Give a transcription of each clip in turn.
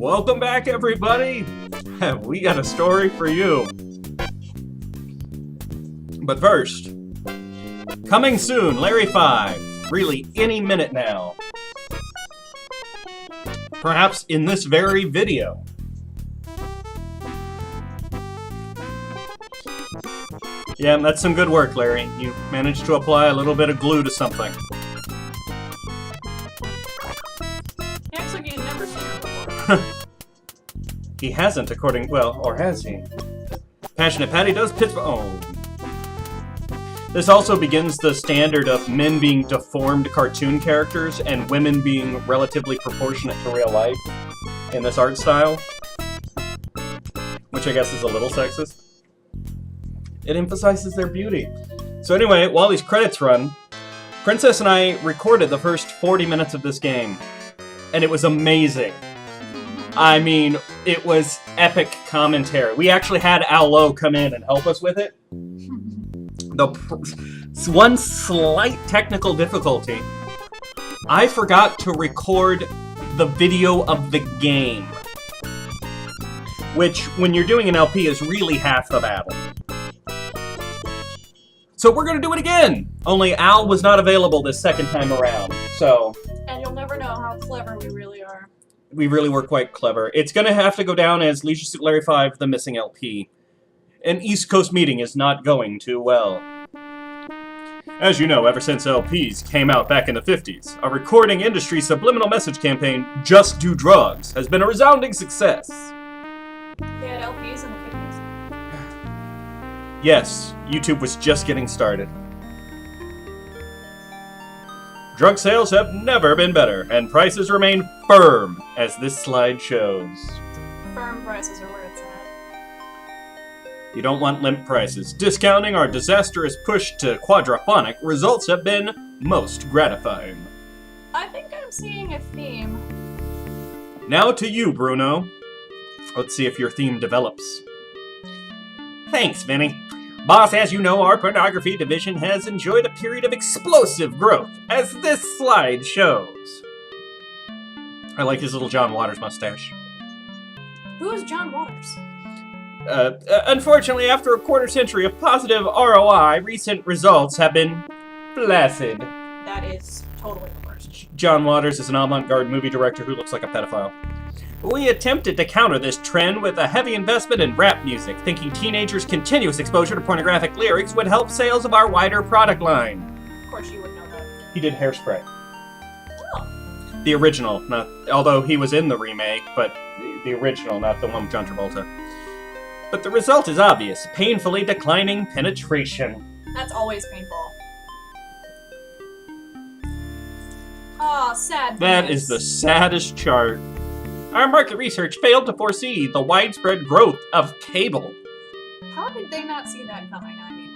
Welcome back, everybody! We got a story for you. But first, coming soon, Larry 5. Really, any minute now. Perhaps in this very video. Yeah, that's some good work, Larry. You managed to apply a little bit of glue to something. He acts like he's never seen her before. He hasn't, according... well, or has he? Passionate Patty does Pittsburgh... oh. This also begins the standard of men being deformed cartoon characters and women being relatively proportionate to real life in this art style. Which I guess is a little sexist. It emphasizes their beauty. So anyway, while these credits run, Princess and I recorded the first 40 minutes of this game. And it was amazing. I mean, it was epic commentary. We actually had Al Lowe come in and help us with it. The one slight technical difficulty, I forgot to record the video of the game. Which, when you're doing an LP, is really half the battle. So we're gonna do it again! Only Al was not available this second time around, so... And you'll never know how clever we really are. We really were quite clever. It's gonna have to go down as Leisure Suit Larry 5, The Missing LP. An East Coast meeting is not going too well. As you know, ever since LPs came out back in the 50s, our recording industry subliminal message campaign, Just Do Drugs, has been a resounding success. They had LPs in the 50s. Yes, YouTube was just getting started. Drug sales have never been better, and prices remain firm, as this slide shows. Firm prices are where it's at. You don't want limp prices. Discounting our disastrous push to quadraphonic results have been most gratifying. I think I'm seeing a theme. Now to you, Bruno. Let's see if your theme develops. Thanks, Vinny. Boss, as you know, our pornography division has enjoyed a period of explosive growth, as this slide shows. I like his little John Waters mustache. Who is John Waters? Unfortunately, after a quarter century of positive ROI, recent results have been flaccid. That is totally the worst. John Waters is an avant-garde movie director who looks like a pedophile. We attempted to counter this trend with a heavy investment in rap music, thinking teenagers' continuous exposure to pornographic lyrics would help sales of our wider product line. Of course you would know that. He did Hairspray. Oh. The original, not although he was in the remake, but the original, not the one with John Travolta. But the result is obvious, painfully declining penetration. That's always painful. Aw, sad. That is the saddest chart. Our market research failed to foresee the widespread growth of cable. How did they not see that coming? I mean,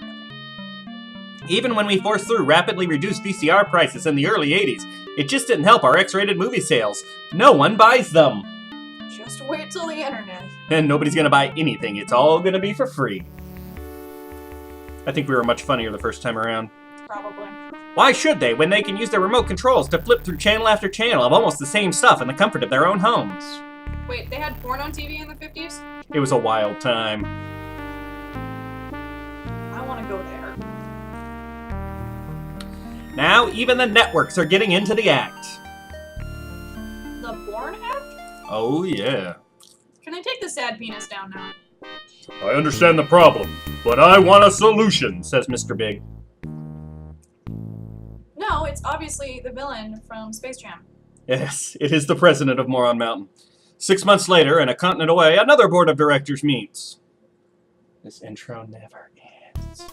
really. Even when we forced through rapidly reduced VCR prices in the early 80s, it just didn't help our X-rated movie sales. No one buys them. Just wait till the internet. And nobody's gonna buy anything. It's all gonna be for free. I think we were much funnier the first time around. Probably. Why should they, when they can use their remote controls to flip through channel after channel of almost the same stuff in the comfort of their own homes? Wait, they had porn on TV in the 50s? It was a wild time. I want to go there. Now, even the networks are getting into the act. The Porn Act? Oh, yeah. Can I take the sad penis down now? I understand the problem, but I want a solution, says Mr. Big. No, it's obviously the villain from Space Jam. Yes, it is the president of Moron Mountain. 6 months later, and a continent away, another board of directors meets. This intro never ends.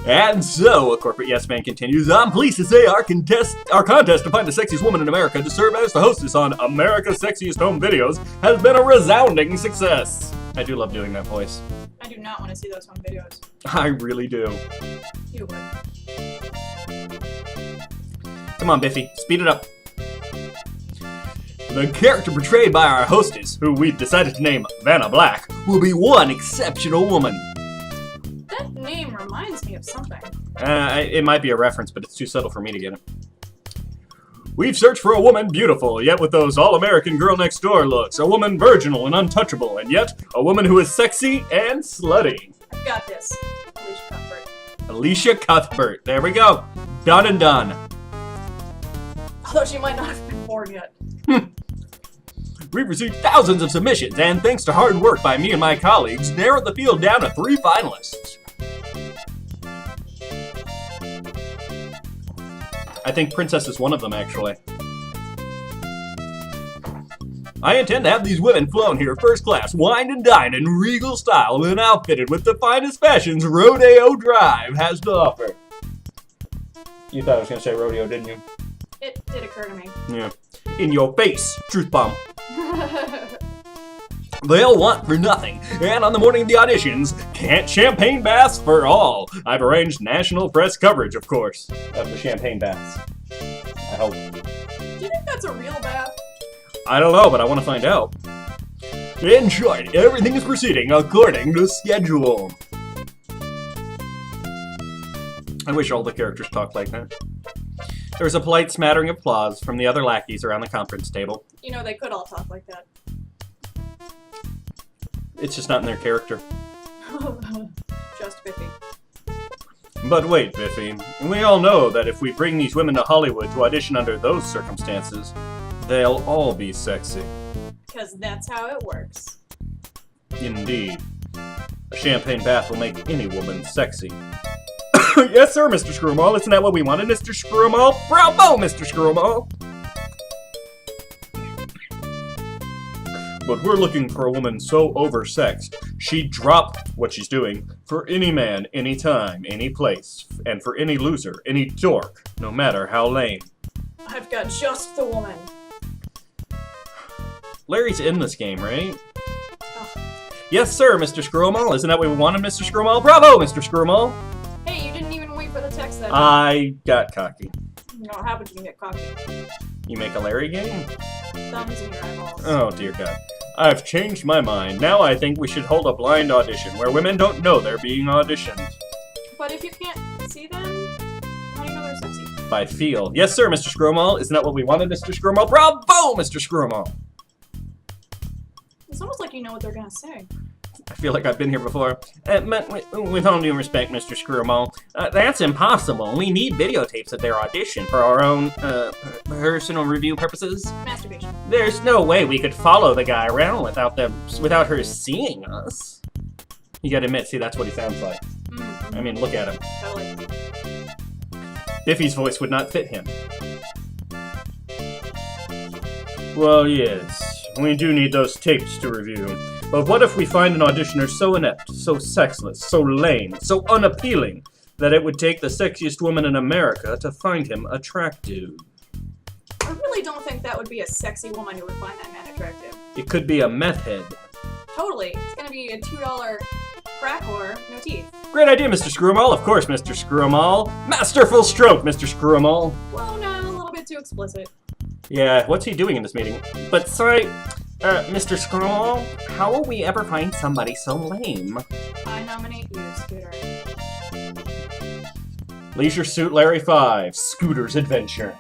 And so, a corporate yes man continues, I'm pleased to say our contest to find the sexiest woman in America to serve as the hostess on America's Sexiest Home Videos has been a resounding success. I do love doing that voice. I do not want to see those home videos. I really do. You would. Come on, Biffy, speed it up. The character portrayed by our hostess, who we've decided to name Vanna Black, will be one exceptional woman. That name reminds me of something. It might be a reference, but it's too subtle for me to get it. We've searched for a woman beautiful, yet with those all-American girl next door looks. A woman virginal and untouchable, and yet a woman who is sexy and slutty. I've got this. Alicia Cuthbert. Alicia Cuthbert. There we go. Done and done. Although she might not have been born yet. We've received thousands of submissions, and thanks to hard work by me and my colleagues, narrowed the field down to 3 finalists. I think Princess is one of them, actually. I intend to have these women flown here first class, wined and dined in regal style, and outfitted with the finest fashions Rodeo Drive has to offer. You thought I was going to say rodeo, didn't you? It did occur to me. Yeah. In your face, truth bomb. They'll want for nothing, and on the morning of the auditions, can't champagne baths for all. I've arranged national press coverage, of course, of the champagne baths. I hope. Do you think that's a real bath? I don't know, but I want to find out. In short, everything is proceeding according to schedule. I wish all the characters talked like that. There was a polite smattering of applause from the other lackeys around the conference table. You know, they could all talk like that. It's just not in their character. Just Biffy. But wait, Biffy. We all know that if we bring these women to Hollywood to audition under those circumstances, they'll all be sexy. Because that's how it works. Indeed. A champagne bath will make any woman sexy. Yes, sir, Mr. Screwmall. Isn't that what we wanted, Mr. Screwmall? Bravo, Mr. Screwmall! But we're looking for a woman so oversexed, she'd drop what she's doing for any man, any time, any place, and for any loser, any dork, no matter how lame. I've got just the woman. Larry's in this game, right? Oh. Yes, sir, Mr. Screwmall. Isn't that what we wanted, Mr. Screwmall? Bravo, Mr. Screwmall! Hey, you didn't even wait for the text that I got cocky. No, how would you get cocky? You make a Larry game? Thumbs in your eyeballs. Oh, dear God. I've changed my mind. Now I think we should hold a blind audition where women don't know they're being auditioned. But if you can't see them, how do you know they're sexy? By feel. Yes, sir, Mr. Screwmall. Isn't that what we wanted, Mr. Screwmall? Bravo, Mr. Screwmall! It's almost like you know what they're gonna say. I feel like I've been here before. But with all due respect, Mr. Screwmall, that's impossible. We need videotapes of their audition for our own, personal review purposes. Masturbation. There's no way we could follow the guy around without her seeing us. You gotta admit, see, that's what he sounds like. Mm-hmm. I mean, look at him. Totally. Biffy's voice would not fit him. Well, yes, we do need those tapes to review. But what if we find an auditioner so inept, so sexless, so lame, so unappealing, that it would take the sexiest woman in America to find him attractive? I really don't think that would be a sexy woman who would find that man attractive. It could be a meth head. Totally. It's gonna be a $2 crack whore, no teeth. Great idea, Mr. Screwmall. Of course, Mr. Screwmall. Masterful stroke, Mr. Screwmall. Well, no, a little bit too explicit. Yeah, what's he doing in this meeting? But sorry, Mr. Screwmall, how will we ever find somebody so lame? I nominate you, Scooter. Leisure Suit Larry 5, Scooter's Adventure.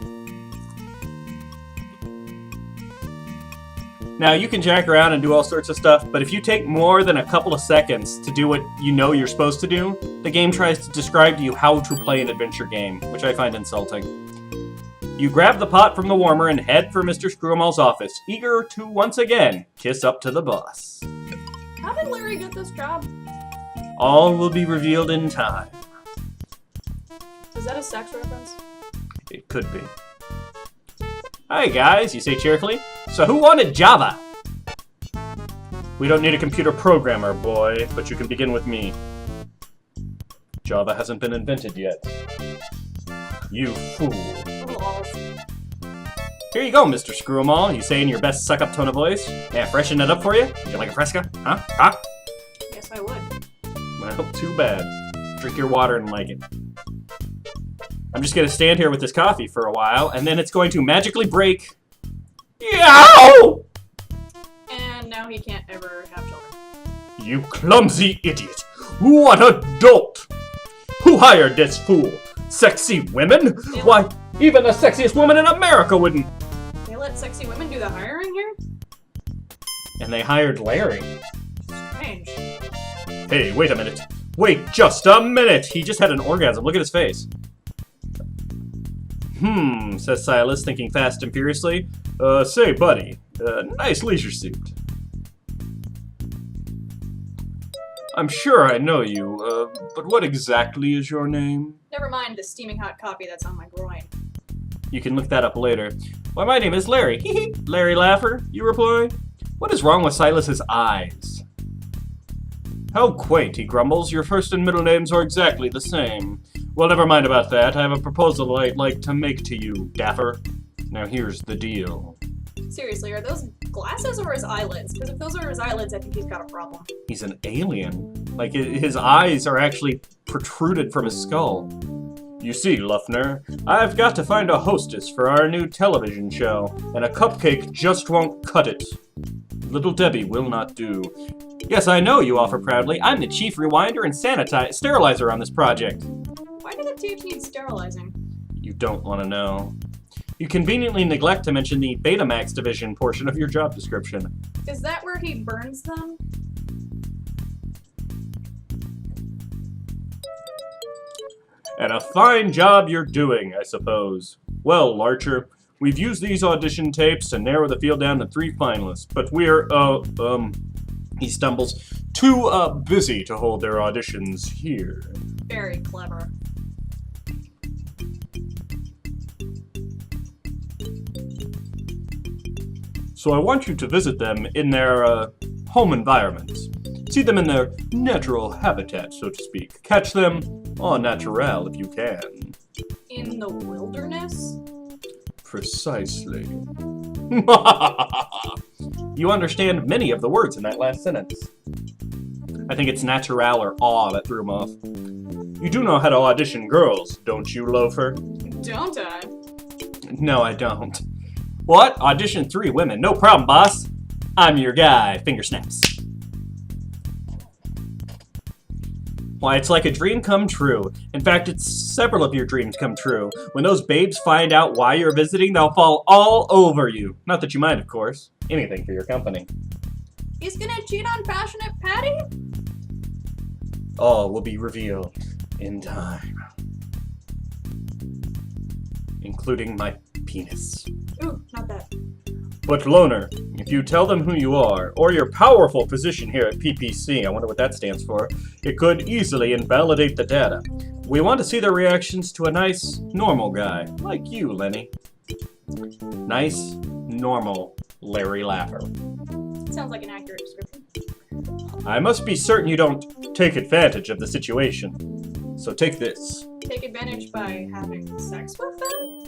Now, you can jack around and do all sorts of stuff, but if you take more than a couple of seconds to do what you know you're supposed to do, the game tries to describe to you how to play an adventure game, which I find insulting. You grab the pot from the warmer and head for Mr. Screwmall's office, eager to once again kiss up to the boss. How did Larry get this job? All will be revealed in time. Is that a sex reference? It could be. Hi guys, you say cheerfully. So who wanted Java? We don't need a computer programmer, boy, but you can begin with me. Java hasn't been invented yet. You fool. Here you go, Mr. Screwmall. You say in your best suck-up tone of voice. May I freshen it up for you? You like a fresca? Huh? Huh? Yes, I would. Well, too bad. Drink your water and like it. I'm just gonna stand here with this coffee for a while, and then it's going to magically break. Yow! And now he can't ever have children. You clumsy idiot! What a dolt! Who hired this fool? Sexy women? Why? Even the sexiest woman in America wouldn't. They let sexy women do the hiring here? And they hired Larry. Strange. Hey, wait a minute. Wait just a minute! He just had an orgasm. Look at his face. Says Silas, thinking fast and furiously. Say, buddy, nice leisure suit. I'm sure I know you, but what exactly is your name? Never mind the steaming hot coffee that's on my groin. You can look that up later. Why, my name is Larry. Larry Laffer, you reply. What is wrong with Silas's eyes? How quaint, he grumbles. Your first and middle names are exactly the same. Well, never mind about that. I have a proposal I'd like to make to you, Gaffer. Now here's the deal. Seriously, are those glasses or his eyelids? Because if those are his eyelids, I think he's got a problem. He's an alien. Like, his eyes are actually protruded from his skull. You see, Luffner, I've got to find a hostess for our new television show, and a cupcake just won't cut it. Little Debbie will not do. Yes, I know, you offer proudly. I'm the chief rewinder and sterilizer on this project. Why do the tapes need sterilizing? You don't want to know. You conveniently neglect to mention the Betamax division portion of your job description. Is that where he burns them? And a fine job you're doing, I suppose. Well, Larcher, we've used these audition tapes to narrow the field down to 3 finalists, but we're, he stumbles, too, busy to hold their auditions here. Very clever. So I want you to visit them in their, home environment. See them in their natural habitat, so to speak. Catch them en naturel if you can. In the wilderness? Precisely. You understand many of the words in that last sentence. I think it's natural or awe that threw him off. You do know how to audition girls, don't you, loafer? Don't I? No, I don't. What? Audition 3 women. No problem, boss. I'm your guy. Finger snaps. Why, it's like a dream come true. In fact, it's several of your dreams come true. When those babes find out why you're visiting, they'll fall all over you. Not that you mind, of course. Anything for your company. He's gonna cheat on Passionate Patty? All will be revealed in time. Including my penis. Ooh, not that. But Loner, if you tell them who you are, or your powerful position here at PPC, I wonder what that stands for, it could easily invalidate the data. We want to see their reactions to a nice, normal guy, like you, Lenny. Nice, normal Larry Laffer. Sounds like an accurate description. I must be certain you don't take advantage of the situation. So take this. Take advantage by having sex with them?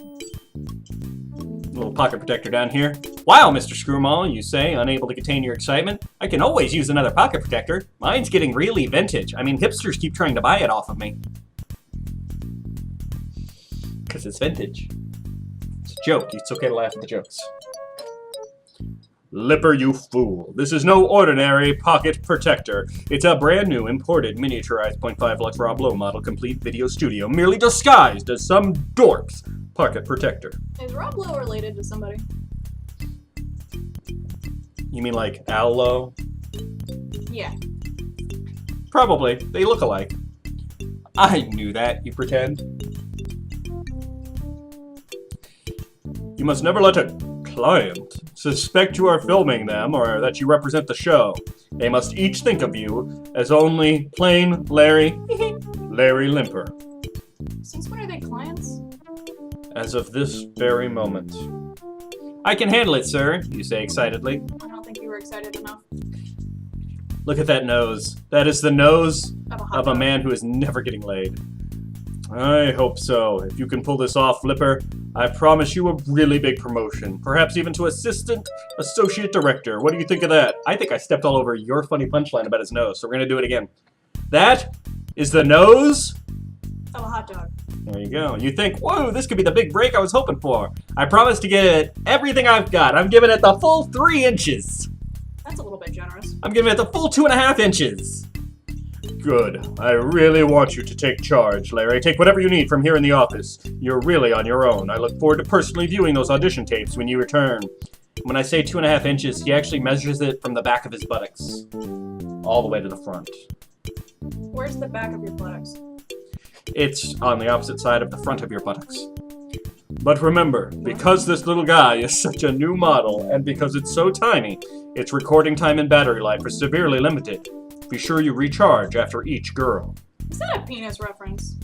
Little pocket protector down here. Wow, Mr. Screwmall, you say, unable to contain your excitement. I can always use another pocket protector. Mine's getting really vintage. I mean, hipsters keep trying to buy it off of me. Because it's vintage. It's a joke. It's okay to laugh at the jokes. Lipper, you fool. This is no ordinary pocket protector. It's a brand new imported miniaturized 0.5 Lux Rob Low model complete video studio, merely disguised as some dork's pocket protector. Is Rob Lowe related to somebody? You mean like Al Lowe? Yeah. Probably. They look alike. I knew that, you pretend. You must never let a client suspect you are filming them or that you represent the show. They must each think of you as only plain Larry Limper. Since when are they clients? As of this very moment. I can handle it, sir, you say excitedly. I don't think you were excited enough. Look at that nose. That is the nose of a dog. man who is never getting laid. I hope so. If you can pull this off, Flipper, I promise you a really big promotion. Perhaps even to associate director. What do you think of that? I think I stepped all over your funny punchline about his nose, so we're gonna do it again. That is the nose Of a hot dog. There you go. You think, whoa, this could be the big break I was hoping for. I promise to give it everything I've got. I'm giving it the full 3 inches. That's a little bit generous. I'm giving it the full 2.5 inches. Good. I really want you to take charge, Larry. Take whatever you need from here in the office. You're really on your own. I look forward to personally viewing those audition tapes when you return. When I say 2.5 inches, he actually measures it from the back of his buttocks. All the way to the front. Where's the back of your buttocks? It's on the opposite side of the front of your buttocks. But remember, because this little guy is such a new model, and because it's so tiny, its recording time and battery life are severely limited. Be sure you recharge after each girl. Is that a penis reference?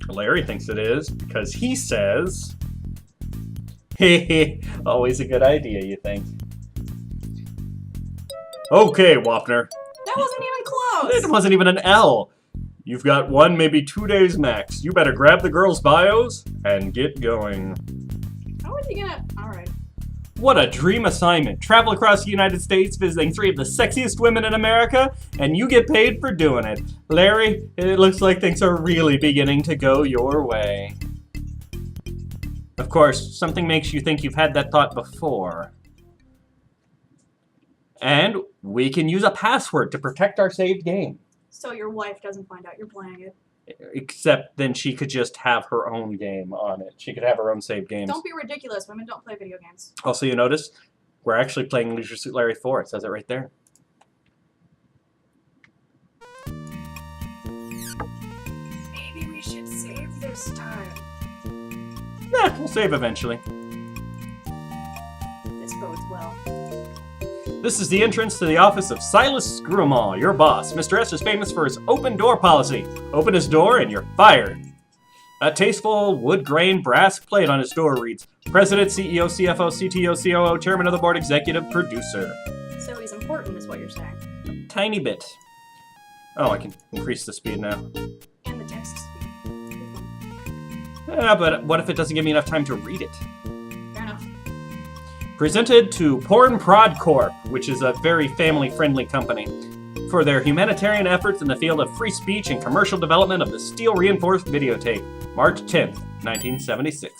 Larry thinks it is, because he says... Hehe, always a good idea, you think. Okay, Wapner. That wasn't even close! It wasn't even an L. You've got 1, maybe 2 days max. You better grab the girls' bios and get going. How are you gonna... Alright. What a dream assignment. Travel across the United States visiting 3 of the sexiest women in America, and you get paid for doing it. Larry, it looks like things are really beginning to go your way. Of course, something makes you think you've had that thought before. And we can use a password to protect our saved game. So your wife doesn't find out you're playing it. Except then she could just have her own game on it. She could have her own saved games. Don't be ridiculous. Women don't play video games. Also, you notice, we're actually playing Leisure Suit Larry 4. It says it right there. Maybe we should save this time. Nah, we'll save eventually. This bodes well. This is the entrance to the office of Silas Screw'em-all, your boss. Mr. S is famous for his open door policy. Open his door and you're fired. A tasteful wood grain brass plate on his door reads, President, CEO, CFO, CTO, COO, Chairman of the Board, Executive Producer. So he's important is what you're saying. Tiny bit. Oh, I can increase the speed now. And the text speed. Yeah, but what if it doesn't give me enough time to read it? Fair enough. Presented to Porn Prod Corp., which is a very family-friendly company, for their humanitarian efforts in the field of free speech and commercial development of the steel-reinforced videotape, March 10th, 1976.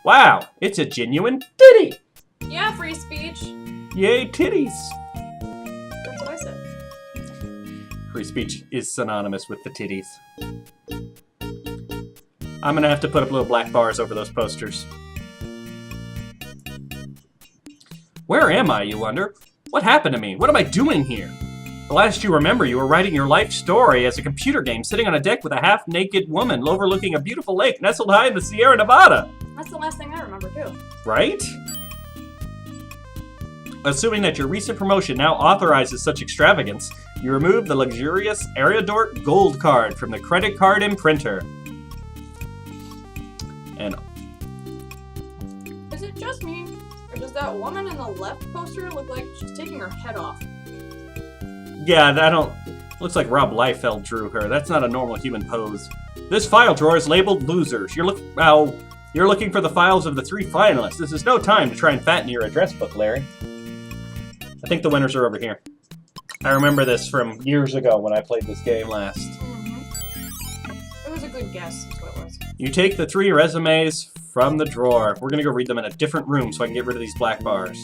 Wow, it's a genuine titty! Yeah, free speech. Yay, titties! That's what I said. Free speech is synonymous with the titties. I'm gonna have to put up little black bars over those posters. Where am I, you wonder? What happened to me? What am I doing here? The last you remember, you were writing your life story as a computer game, sitting on a deck with a half-naked woman overlooking a beautiful lake nestled high in the Sierra Nevada. That's the last thing I remember, too. Right? Assuming that your recent promotion now authorizes such extravagance, you remove the luxurious Ariadort Gold card from the credit card imprinter. And Is it just me? Or does that woman in the left poster look like she's taking her head off? yeah, that don't... Looks like Rob Liefeld drew her. That's not a normal human pose. This file drawer is labeled losers. You're looking for the files of the 3 finalists. This is no time to try and fatten your address book, Larry. I think the winners are over here. I remember this from years ago when I played this game last. Mm-hmm. It was a good guess, is what it was. You take the 3 resumes from the drawer. We're gonna go read them in a different room so I can get rid of these black bars.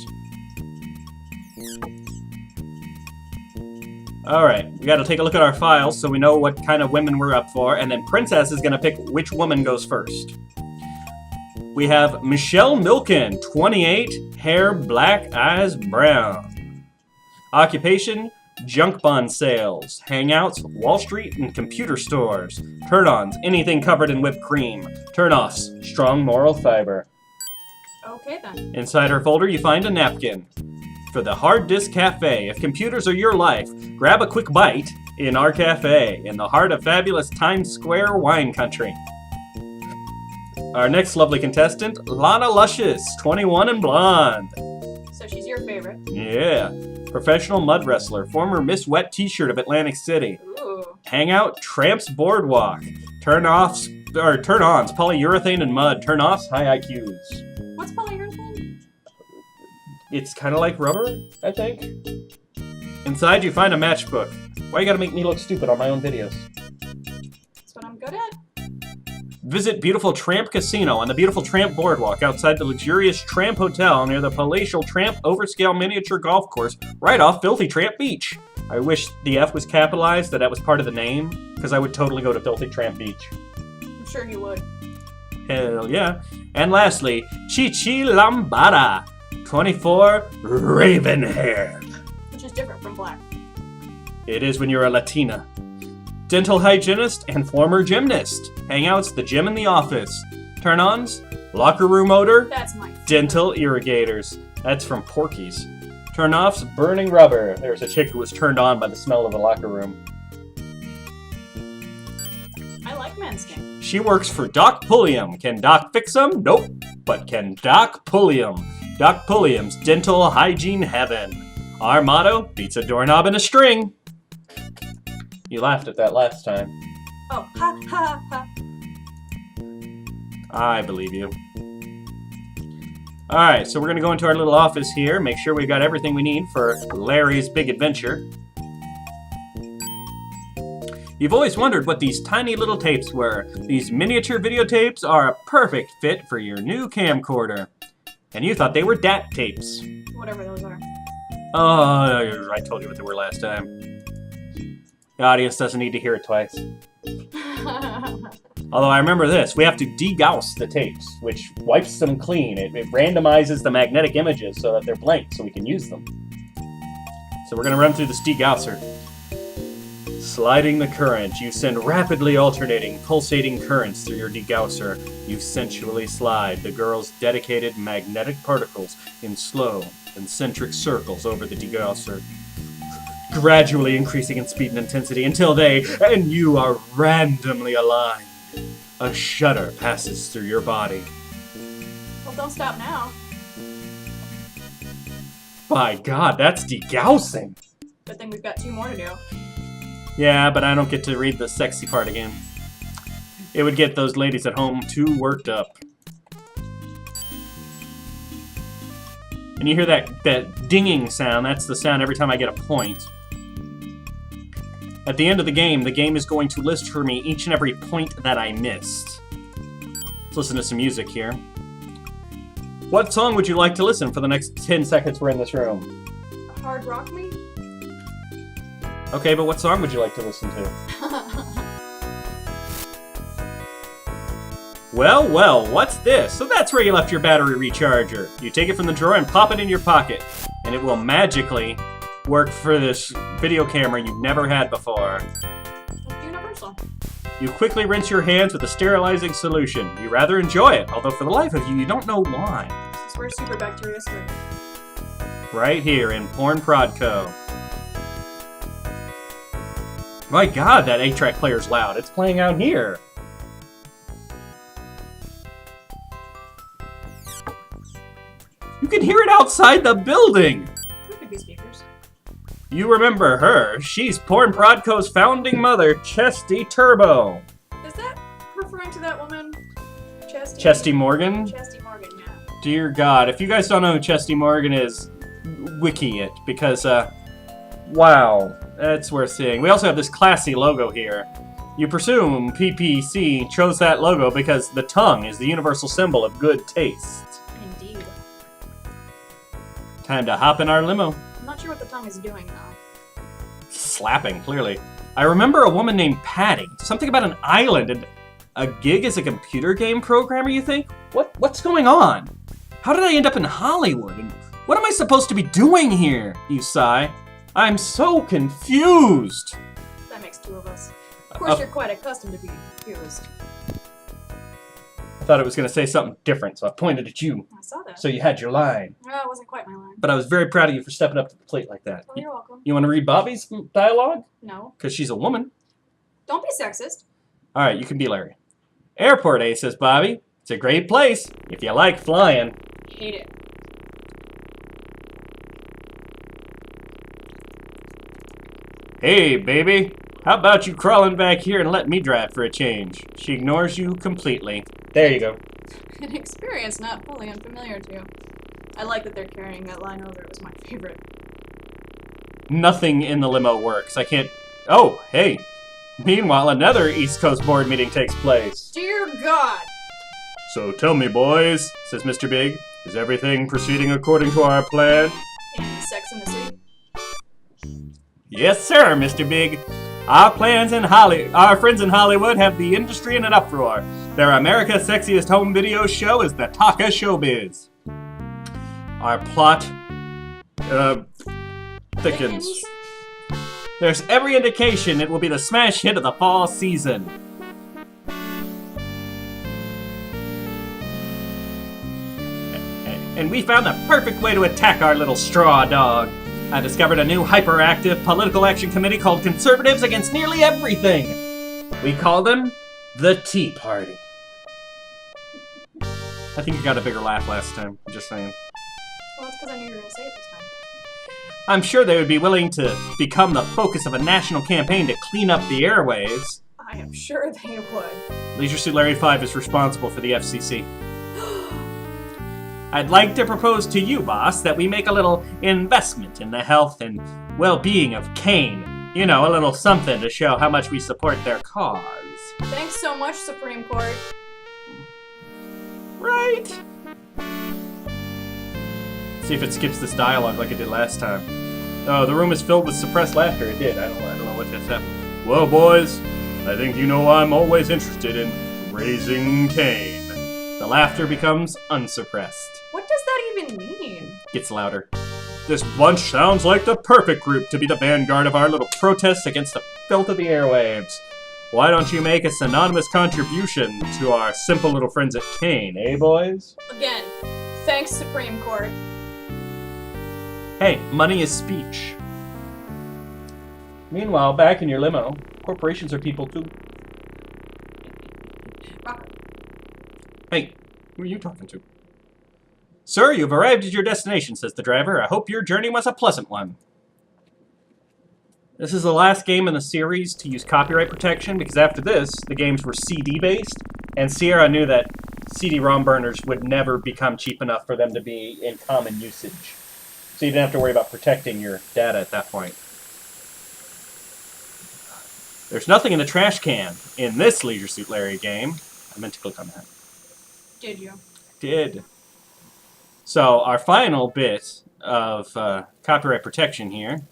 Alright, we gotta take a look at our files so we know what kind of women we're up for, and then Princess is gonna pick which woman goes first. We have Michelle Milken, 28, hair black, eyes brown. Occupation, junk bond sales. Hangouts, Wall Street and computer stores. Turn-ons, anything covered in whipped cream. Turn-offs, strong moral fiber. Okay, then. Inside her folder, you find a napkin. For the Hard Disk Cafe, if computers are your life, grab a quick bite in our cafe in the heart of fabulous Times Square wine country. Our next lovely contestant, Lana Luscious, 21 and blonde. So she's your favorite. Yeah. Professional mud wrestler, former Miss Wet T-shirt of Atlantic City. Ooh. Hangout, Tramps Boardwalk. Turn-ons, polyurethane and mud. Turn-offs, high IQs. What's polyurethane? It's kind of like rubber, I think. Inside, you find a matchbook. Why you gotta make me look stupid on my own videos? That's what I'm good at. Visit Beautiful Tramp Casino on the Beautiful Tramp Boardwalk outside the luxurious Tramp Hotel near the palatial Tramp Overscale Miniature Golf Course right off Filthy Tramp Beach. I wish the F was capitalized, that was part of the name, because I would totally go to Filthy Tramp Beach. I'm sure you would. Hell yeah. And lastly, Chichi Lambada, 24, raven hair. Which is different from black. It is when you're a Latina. Dental hygienist and former gymnast. Hangouts, the gym and the office. Turn-ons, locker room odor, That's my favorite. dental irrigators. That's from Porky's. Turn-offs, burning rubber. There was a chick who was turned on by the smell of the locker room. I like manscaping. She works for Doc Pulliam. Can Doc fix 'em? Nope. But can Doc Pulliam? Doc Pulliam's dental hygiene heaven. Our motto, beats a doorknob and a string. You laughed at that last time. Oh, ha ha ha. I believe you. Alright, so we're going to go into our little office here, make sure we've got everything we need for Larry's big adventure. You've always wondered what these tiny little tapes were. These miniature videotapes are a perfect fit for your new camcorder. And you thought they were DAT tapes. Whatever those are. Oh, I told you what they were last time. The audience doesn't need to hear it twice. Although I remember this, we have to degauss the tapes, which wipes them clean. It randomizes the magnetic images so that they're blank so we can use them. So we're going to run through this degausser. Sliding the current, you send rapidly alternating, pulsating currents through your degausser. You sensually slide the girl's dedicated magnetic particles in slow, concentric circles over the degausser, gradually increasing in speed and intensity until they and you are randomly aligned. A shudder passes through your body. Well, don't stop now. By God, that's degaussing! Good thing we've got 2 more to do. Yeah, but I don't get to read the sexy part again. It would get those ladies at home too worked up. And you hear that dinging sound, that's the sound every time I get a point. At the end of the game is going to list for me each and every point that I missed. Let's listen to some music here. What song would you like to listen for the next 10 seconds we're in this room? Hard rock me? Okay, but what song would you like to listen to? Well, what's this? So that's where you left your battery recharger. You take it from the drawer and pop it in your pocket, and it will magically work for this video camera you've never had before. Universal. You quickly rinse your hands with a sterilizing solution. You rather enjoy it, although for the life of you, you don't know why. This is where super bacteria live. Right here in Porn Prodco. My God, that 8-track player's loud. It's playing out here. You can hear it outside the building. There could be speakers. You remember her. She's Porn Prodco's founding mother, Chesty Turbo. Is that referring to that woman? Chesty Morgan? Chesty Morgan, yeah. Dear God, if you guys don't know who Chesty Morgan is, wiki it, because, wow, that's worth seeing. We also have this classy logo here. You presume PPC chose that logo because the tongue is the universal symbol of good taste. Indeed. Time to hop in our limo. I'm not sure what the tongue is doing, though. Slapping, clearly. I remember a woman named Patty. Something about an island and a gig as a computer game programmer, you think? What's going on? How did I end up in Hollywood? And what am I supposed to be doing here? You sigh. I'm so confused. That makes 2 of us. Of course, you're quite accustomed to being confused. I thought it was going to say something different, so I pointed at you. I saw that. So you had your line. No, it wasn't quite my line. But I was very proud of you for stepping up to the plate like that. Well, you're welcome. You want to read Bobby's dialogue? No. Because she's a woman. Don't be sexist. All right, you can be Larry. Airport, says Bobby. It's a great place if you like flying. Hate it. Hey, baby. How about you crawling back here and let me drive for a change? She ignores you completely. There you go. An experience not fully unfamiliar to you. I like that they're carrying that line over. It was my favorite. Nothing in the limo works. I can't... Oh, hey. Meanwhile, another East Coast board meeting takes place. Dear God! So tell me, boys, says Mr. Big, is everything proceeding according to our plan? In Sex in the City? Yes, sir, Mr. Big. Our friends in Hollywood have the industry in an uproar. Their America's Sexiest Home Video show is the talk of showbiz. Our plot thickens. There's every indication it will be the smash hit of the fall season. And we found the perfect way to attack our little straw dog. I discovered a new hyperactive political action committee called Conservatives Against Nearly Everything. We call them the Tea Party. I think you got a bigger laugh last time, I'm just saying. Well, it's because I knew you were going to say it this time. I'm sure they would be willing to become the focus of a national campaign to clean up the airwaves. I am sure they would. Leisure Suit Larry 5 is responsible for the FCC. I'd like to propose to you, boss, that we make a little investment in the health and well-being of Kane. You know, a little something to show how much we support their cause. Thanks so much, Supreme Court. Right? See if it skips this dialogue like it did last time. Oh, the room is filled with suppressed laughter. It did. I don't know what just happened. Well, boys, I think you know I'm always interested in raising Kane. The laughter becomes unsuppressed. What does that even mean? Gets louder. This bunch sounds like the perfect group to be the vanguard of our little protest against the filth of the airwaves. Why don't you make a synonymous contribution to our simple little friends at Kane, eh, boys? Again, thanks, Supreme Court. Hey, money is speech. Meanwhile, back in your limo, corporations are people too. Hey, who are you talking to? Sir, you've arrived at your destination, says the driver. I hope your journey was a pleasant one. This is the last game in the series to use copyright protection, because after this, the games were CD-based, and Sierra knew that CD-ROM burners would never become cheap enough for them to be in common usage. So you didn't have to worry about protecting your data at that point. There's nothing in the trash can in this Leisure Suit Larry game. I meant to click on that. Did you? Did. So our final bit of copyright protection here.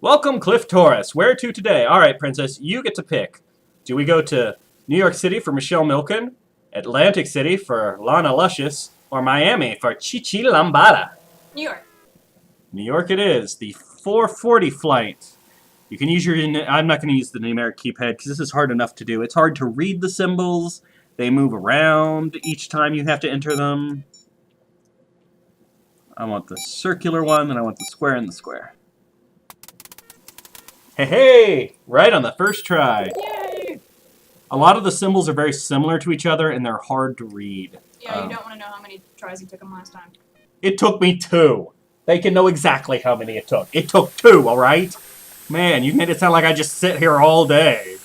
Welcome, Cliff Torres. Where to today? All right, Princess, you get to pick. Do we go to New York City for Michelle Milken, Atlantic City for Lana Luscious, or Miami for Chichi Lambada? New York. New York it is. The 440 flight. You can use your... I'm not going to use the numeric keypad because this is hard enough to do. It's hard to read the symbols. They move around each time you have to enter them. I want the circular one, and I want the square and the square. Hey, hey! Right on the first try. Yay! A lot of the symbols are very similar to each other, and they're hard to read. Yeah, you don't want to know how many tries you took them last time. It took me 2. They can know exactly how many it took. It took 2, all right? Man, you made it sound like I just sit here all day.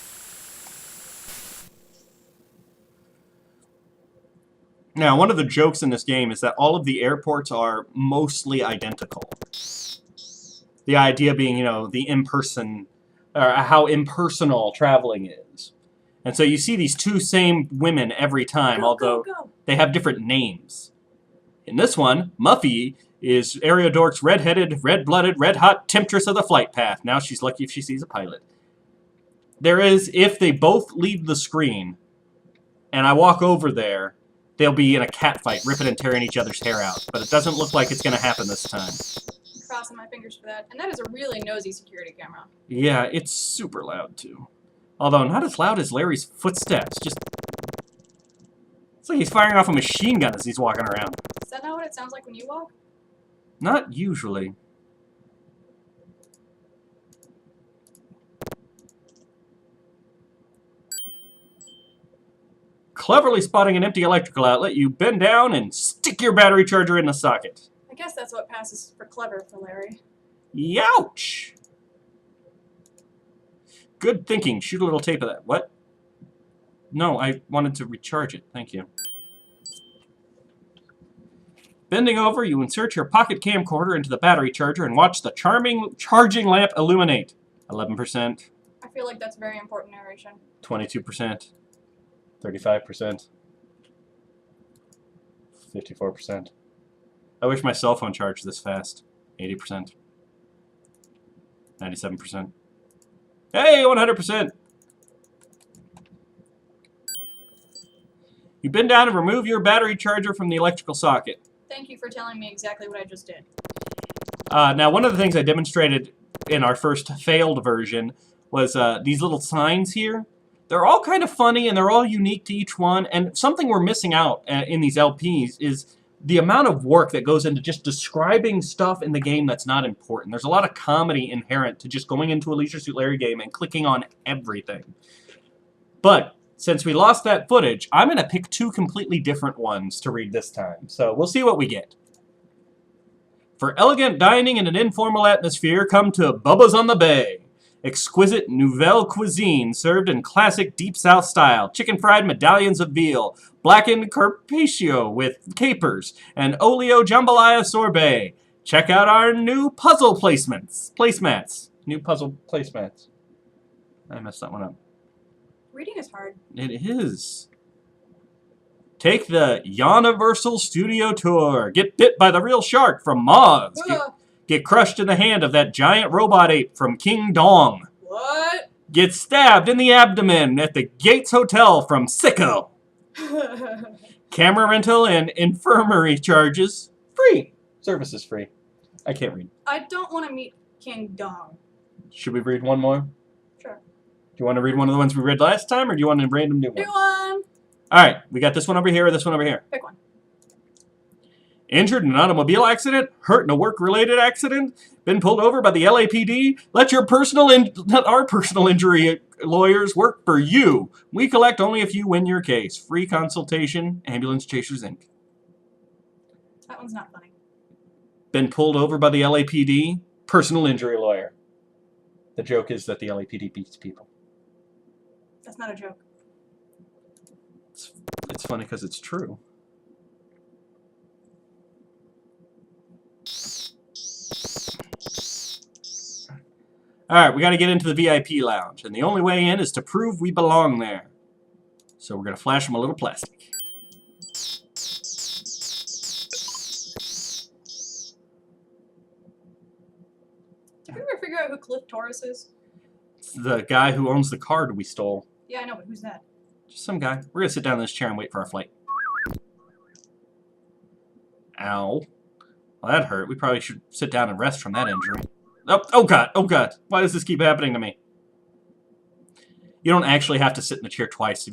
Now, one of the jokes in this game is that all of the airports are mostly identical. The idea being, you know, the in-person, or how impersonal traveling is. And so you see these 2 same women every time, although they have different names. In this one, Muffy is Ariodork's red-headed, red-blooded, red-hot temptress of the flight path. Now she's lucky if she sees a pilot. There is, if they both leave the screen, and I walk over there, they'll be in a cat fight, ripping and tearing each other's hair out. But it doesn't look like it's going to happen this time. Crossing my fingers for that. And that is a really nosy security camera. Yeah, it's super loud, too. Although, not as loud as Larry's footsteps. Just... it's like he's firing off a machine gun as he's walking around. Is that not what it sounds like when you walk? Not usually. Cleverly spotting an empty electrical outlet, you bend down and stick your battery charger in the socket. I guess that's what passes for clever for Larry. Youch! Good thinking. Shoot a little tape of that. What? No, I wanted to recharge it. Thank you. Bending over, you insert your pocket camcorder into the battery charger and watch the charming charging lamp illuminate. 11%. I feel like that's very important narration. 22%. 35%. 54%. I wish my cell phone charged this fast. 80%. 97%. Hey, 100%! You bend down and remove your battery charger from the electrical socket. Thank you for telling me exactly what I just did. Now, one of the things I demonstrated in our first failed version was these little signs here. They're all kind of funny, and they're all unique to each one, and something we're missing out in these LPs is the amount of work that goes into just describing stuff in the game that's not important. There's a lot of comedy inherent to just going into a Leisure Suit Larry game and clicking on everything. But since we lost that footage, I'm going to pick 2 completely different ones to read this time. So we'll see what we get. For elegant dining in an informal atmosphere, come to Bubba's on the Bay. Exquisite nouvelle cuisine served in classic Deep South style. Chicken fried medallions of veal, blackened carpaccio with capers, and olio jambalaya sorbet. Check out our new puzzle placemats. New puzzle placemats. I messed that one up. Reading is hard. It is. Take the Universal Studio Tour. Get bit by the real shark from Moz. Get crushed in the hand of that giant robot ape from King Dong. What? Get stabbed in the abdomen at the Gates Hotel from Sicko. Camera rental and infirmary charges free. Service is free. I can't read. I don't want to meet King Dong. Should we read one more? Sure. Do you want to read one of the ones we read last time, or do you want a random new one? Do one. All right, we got this one over here or this one over here. Pick one. Injured in an automobile accident? Hurt in a work-related accident? Been pulled over by the LAPD? Let our personal injury lawyers work for you. We collect only if you win your case. Free consultation, Ambulance Chasers, Inc. That one's not funny. Been pulled over by the LAPD? Personal injury lawyer. The joke is that the LAPD beats people. That's not a joke. It's funny because it's true. Alright, we got to get into the VIP lounge, and the only way in is to prove we belong there. So we're going to flash them a little plastic. Did we ever figure out who Cliff Torres is? It's the guy who owns the card we stole. Yeah, I know, but who's that? Just some guy. We're going to sit down in this chair and wait for our flight. Ow. Well, that hurt. We probably should sit down and rest from that injury. Oh God, oh God. Why does this keep happening to me? You don't actually have to sit in the chair twice.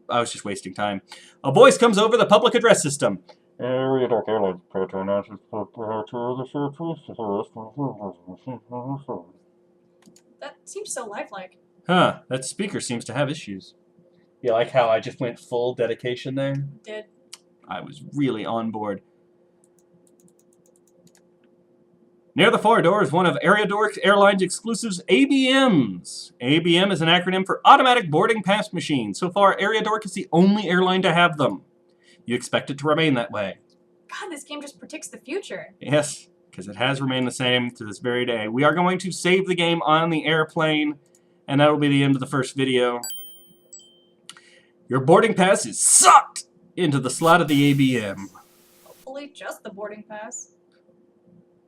I was just wasting time. A voice comes over the public address system. That seems so lifelike. Huh, that speaker seems to have issues. You like how I just went full dedication there? Did. I was really on board. Near the far door is one of Aerodork Airlines' exclusives, ABMs. ABM is an acronym for Automatic Boarding Pass Machine. So far, Aerodork is the only airline to have them. You expect it to remain that way. God, this game just predicts the future. Yes, because it has remained the same to this very day. We are going to save the game on the airplane, and that will be the end of the first video. Your boarding pass is sucked into the slot of the ABM. Hopefully just the boarding pass.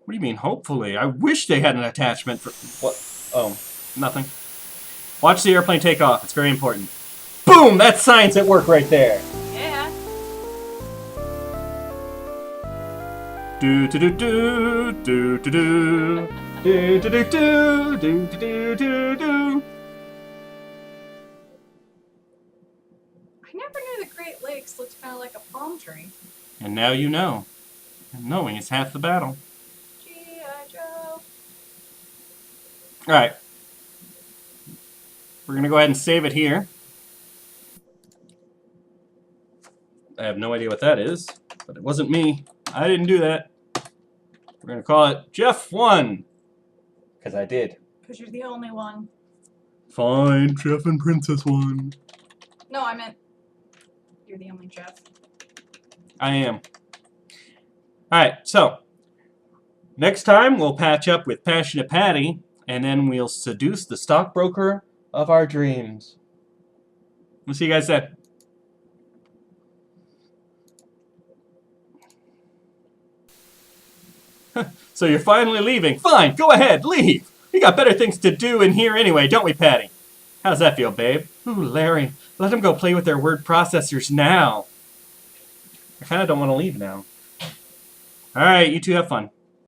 What do you mean, hopefully? I wish they had an attachment for... What? Oh, nothing. Watch the airplane take off. It's very important. Boom! That's science at work right there. Yeah. Do do do do do do do do do do do do do do do. I never knew the Great Lakes looked kind of like a palm tree. And now you know. And knowing is half the battle. G.I. Joe. Alright. We're going to go ahead and save it here. I have no idea what that is, but it wasn't me. I didn't do that. We're going to call it Jeff 1. Because I did. Because you're the only one. Fine, Jeff and Princess 1. No, I meant you're the only Jeff. I am. Alright, so next time we'll patch up with Passionate Patty, and then we'll seduce the stockbroker of our dreams. We'll see you guys then. So you're finally leaving. Fine, go ahead, leave. We got better things to do in here anyway, don't we, Patty? How's that feel, babe? Ooh, Larry, let them go play with their word processors now. I kind of don't want to leave now. All right, you two have fun.